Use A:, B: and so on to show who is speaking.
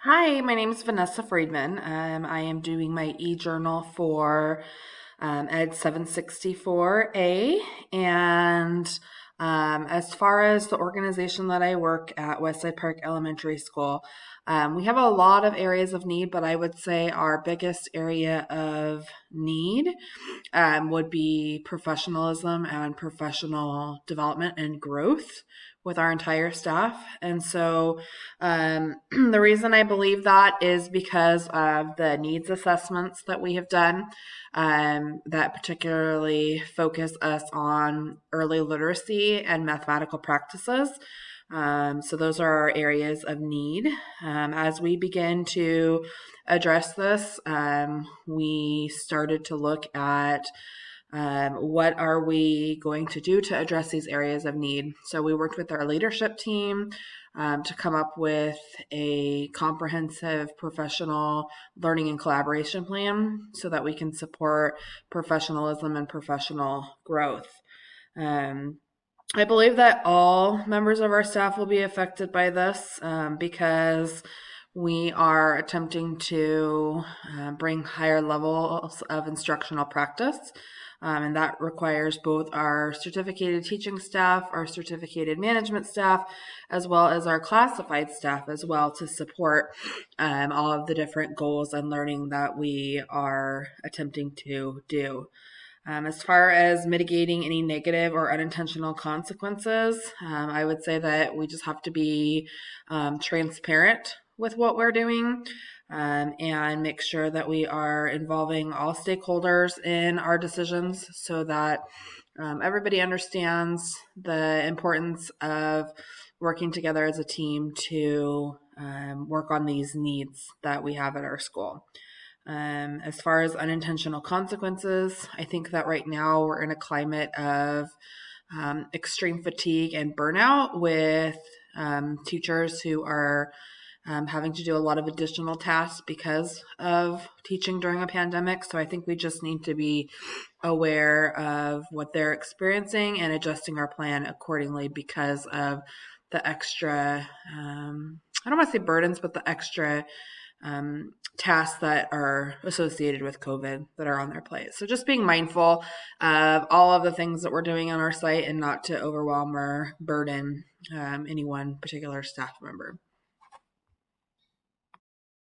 A: Hi, my name is Vanessa Freedman. I am doing my e-journal for ED764A. And as far as the organization that I work at, Westside Park Elementary School, we have a lot of areas of need, but I would say our biggest area of need would be professionalism and professional development and growth with our entire staff. And so the reason I believe that is because of the needs assessments that we have done that particularly focus us on early literacy and mathematical practices. So those are our areas of need. As we begin to address this, we started to look at what are we going to do to address these areas of need. So we worked with our leadership team to come up with a comprehensive professional learning and collaboration plan so that we can support professionalism and professional growth. Um, I believe that all members of our staff will be affected by this because we are attempting to bring higher levels of instructional practice. And that requires both our certificated teaching staff, our certificated management staff, as well as our classified staff as well to support all of the different goals and learning that we are attempting to do. As far as mitigating any negative or unintentional consequences, I would say that we just have to be transparent with what we're doing and make sure that we are involving all stakeholders in our decisions so that everybody understands the importance of working together as a team to work on these needs that we have at our school. As far as unintentional consequences, I think that right now we're in a climate of extreme fatigue and burnout with teachers who are having to do a lot of additional tasks because of teaching during a pandemic. So I think we just need to be aware of what they're experiencing and adjusting our plan accordingly because of the extra, I don't want to say burdens, but the extra tasks that are associated with COVID that are on their plate. So just being mindful of all of the things that we're doing on our site and not to overwhelm or burden any one particular staff member.